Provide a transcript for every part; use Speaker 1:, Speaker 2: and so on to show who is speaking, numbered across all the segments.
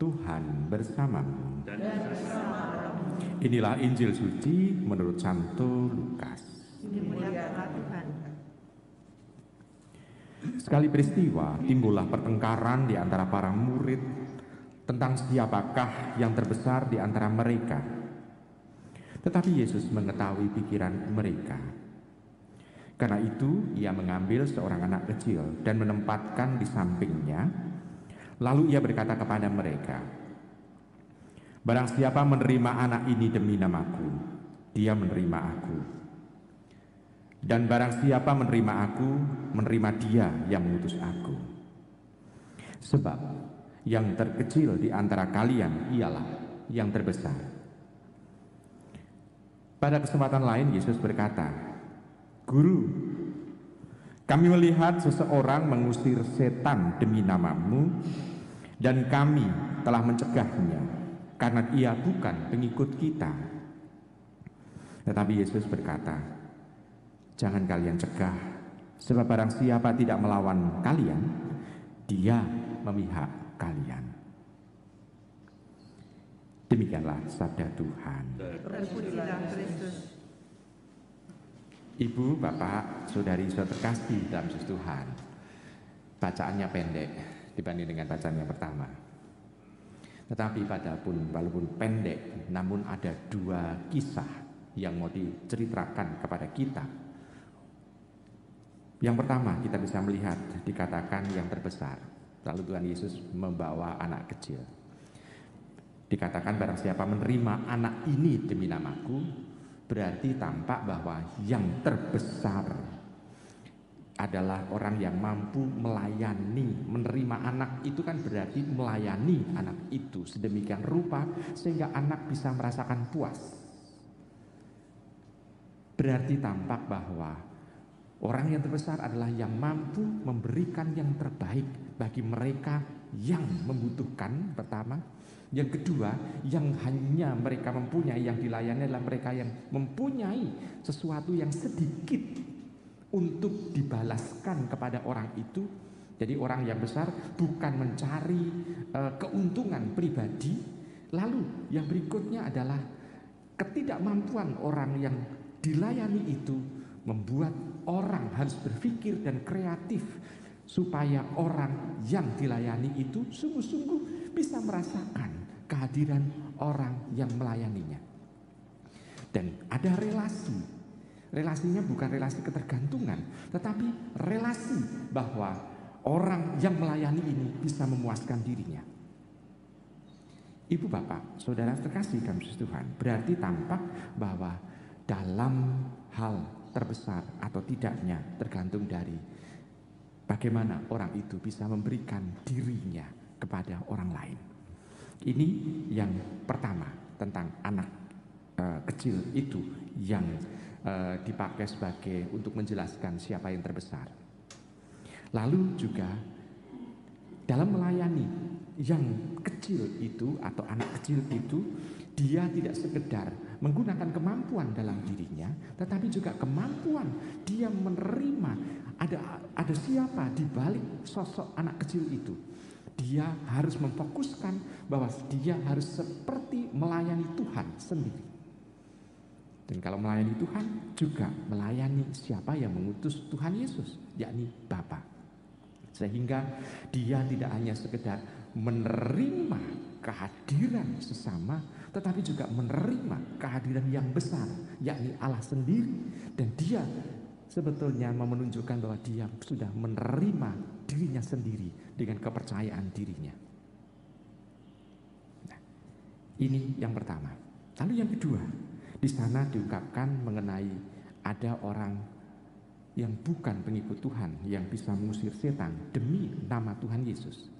Speaker 1: Tuhan bersamamu.
Speaker 2: Dan bersama
Speaker 1: Inilah Injil suci menurut Santo Lukas.
Speaker 2: dimuliakan Tuhan.
Speaker 1: Sekali peristiwa, timbullah pertengkaran di antara para murid tentang siapakah yang terbesar di antara mereka. Tetapi Yesus mengetahui pikiran mereka. Karena itu, ia mengambil seorang anak kecil dan menempatkan di sampingnya. Lalu ia berkata kepada mereka, "Barang siapa menerima anak ini demi namaku, dia menerima aku. Dan barang siapa menerima aku, menerima dia yang mengutus aku. Sebab yang terkecil di antara kalian ialah yang terbesar." Pada kesempatan lain Yesus berkata, "Guru, kami melihat seseorang mengusir setan demi namamu, dan kami telah mencegahnya, karena ia bukan pengikut kita." Tetapi Yesus berkata, "Jangan kalian cegah, sebab barang siapa tidak melawan kalian, dia memihak kalian." Demikianlah sabda Tuhan.
Speaker 2: Terpujilah Kristus.
Speaker 1: Ibu, Bapak, Saudari, Saudara terkasih dalam Yesus Tuhan, bacaannya pendek dibanding dengan bacaan yang pertama. Tetapi walaupun pendek, namun ada dua kisah yang mau diceritakan kepada kita. Yang pertama, kita bisa melihat dikatakan yang terbesar. Lalu Tuhan Yesus membawa anak kecil. Dikatakan barang siapa menerima anak ini demi namaku, berarti tampak bahwa yang terbesar adalah orang yang mampu melayani. Menerima anak itu kan berarti melayani anak itu sedemikian rupa sehingga anak bisa merasakan puas. Berarti tampak bahwa orang yang terbesar adalah yang mampu memberikan yang terbaik bagi mereka yang membutuhkan, pertama. Yang kedua, yang hanya mereka mempunyai, yang dilayani adalah mereka yang mempunyai sesuatu yang sedikit untuk dibalaskan kepada orang itu. Jadi orang yang besar bukan mencari keuntungan pribadi. Lalu yang berikutnya adalah ketidakmampuan orang yang dilayani itu membuat orang harus berpikir dan kreatif supaya orang yang dilayani itu sungguh-sungguh bisa merasakan kehadiran orang yang melayaninya. Dan ada relasi. Relasinya bukan relasi ketergantungan, tetapi relasi bahwa orang yang melayani ini bisa memuaskan dirinya. Ibu, Bapak, Saudara terkasih dalam Tuhan, berarti tampak bahwa dalam hal terbesar atau tidaknya tergantung dari bagaimana orang itu bisa memberikan dirinya kepada orang lain. Ini yang pertama tentang anak kecil itu yang dipakai sebagai untuk menjelaskan siapa yang terbesar. Lalu juga dalam melayani yang kecil itu atau anak kecil itu, dia tidak sekedar menggunakan kemampuan dalam dirinya, tetapi juga kemampuan dia menerima ada siapa di balik sosok anak kecil itu. Dia harus memfokuskan bahwa dia harus seperti melayani Tuhan sendiri. Dan kalau melayani Tuhan juga melayani siapa yang mengutus Tuhan Yesus, yakni Bapa. Sehingga dia tidak hanya sekedar menerima kehadiran sesama, tetapi juga menerima kehadiran yang besar, yakni Allah sendiri. Dan dia sebetulnya menunjukkan bahwa dia sudah menerima dirinya sendiri dengan kepercayaan dirinya. Nah, ini yang pertama. Lalu yang kedua, di sana diungkapkan mengenai ada orang yang bukan pengikut Tuhan yang bisa mengusir setan demi nama Tuhan Yesus.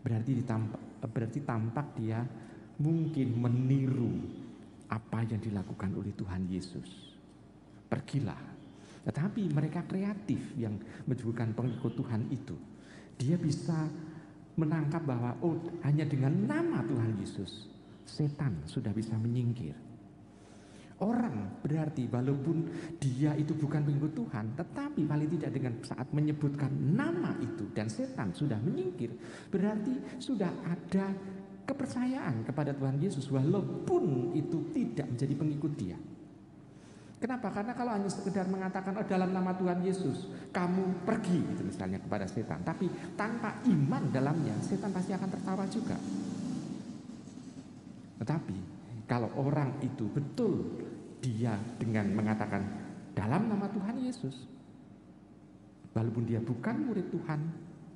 Speaker 1: Berarti tampak dia mungkin meniru apa yang dilakukan oleh Tuhan Yesus. Pergilah. Tetapi mereka kreatif yang menyebutkan pengikut Tuhan itu. Dia bisa menangkap bahwa hanya dengan nama Tuhan Yesus setan sudah bisa menyingkir. Orang berarti walaupun dia itu bukan pengikut Tuhan, tetapi paling tidak dengan saat menyebutkan nama itu dan setan sudah menyingkir, berarti sudah ada kepercayaan kepada Tuhan Yesus walaupun itu tidak menjadi pengikut dia. Kenapa? Karena kalau hanya sekedar mengatakan dalam nama Tuhan Yesus kamu pergi gitu misalnya kepada setan, tapi tanpa iman dalamnya, setan pasti akan tertawa juga. Tetapi kalau orang itu betul dia dengan mengatakan dalam nama Tuhan Yesus, walaupun dia bukan murid Tuhan,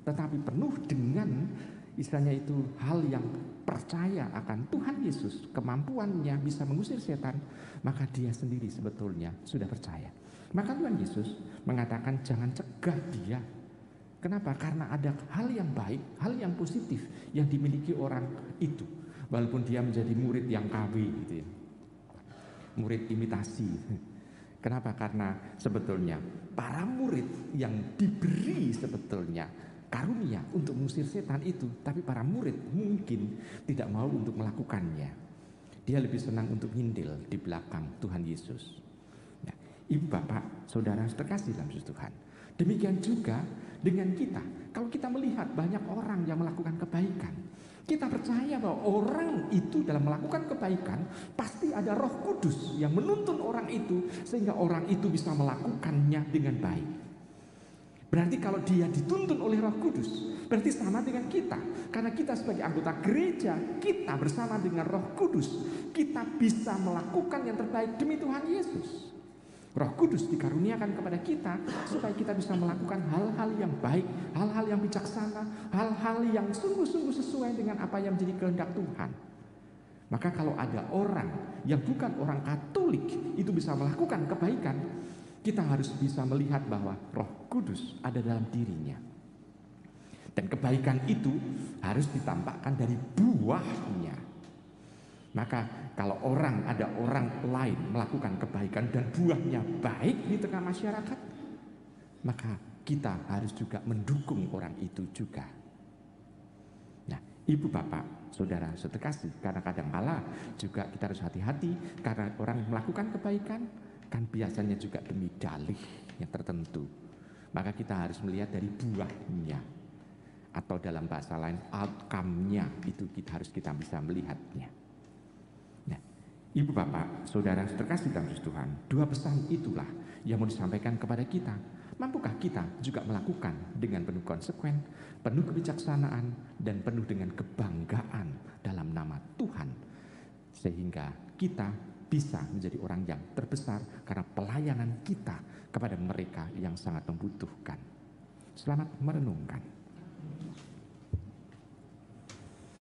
Speaker 1: tetapi penuh dengan istilahnya itu hal yang percaya akan Tuhan Yesus, kemampuannya bisa mengusir setan, maka dia sendiri sebetulnya sudah percaya. Maka Tuhan Yesus mengatakan jangan cegah dia. Kenapa? Karena ada hal yang baik, hal yang positif yang dimiliki orang itu. Walaupun dia menjadi murid yang KW gitu ya. Murid imitasi. Kenapa? Karena sebetulnya para murid yang diberi sebetulnya karunia untuk mengusir setan itu, tapi para murid mungkin tidak mau untuk melakukannya. Dia lebih senang untuk nyindir di belakang Tuhan Yesus. Nah, ibu bapak, saudara terkasih dalam Tuhan. Demikian juga dengan kita. Kalau kita melihat banyak orang yang melakukan kebaikan, kita percaya bahwa orang itu dalam melakukan kebaikan pasti ada Roh Kudus yang menuntun orang itu sehingga orang itu bisa melakukannya dengan baik. Berarti kalau dia dituntun oleh Roh Kudus, berarti sama dengan kita. Karena kita sebagai anggota gereja, kita bersama dengan Roh Kudus, kita bisa melakukan yang terbaik demi Tuhan Yesus. Roh Kudus dikaruniakan kepada kita supaya kita bisa melakukan hal-hal yang baik, hal-hal yang bijaksana, hal-hal yang sungguh-sungguh sesuai dengan apa yang menjadi kehendak Tuhan. Maka kalau ada orang yang bukan orang Katolik itu bisa melakukan kebaikan, kita harus bisa melihat bahwa Roh Kudus ada dalam dirinya. Dan kebaikan itu harus ditampakkan dari buahnya. Maka kalau ada orang lain melakukan kebaikan dan buahnya baik di tengah masyarakat, maka kita harus juga mendukung orang itu juga. Nah, ibu bapak, saudara seterkasih, karena kadang-kala juga kita harus hati-hati karena orang melakukan kebaikan kan biasanya juga demi dalih yang tertentu. Maka kita harus melihat dari buahnya, atau dalam bahasa lain outcome-nya itu harus kita bisa melihatnya. Nah, ibu bapak, saudara terkasih dalam Tuhan, dua pesan itulah yang mau disampaikan kepada kita. Mampukah kita juga melakukan dengan penuh konsekuen, penuh kebijaksanaan, dan penuh dengan kebanggaan dalam nama Tuhan, sehingga kita bisa menjadi orang yang terbesar karena pelayanan kita kepada mereka yang sangat membutuhkan. Selamat merenungkan.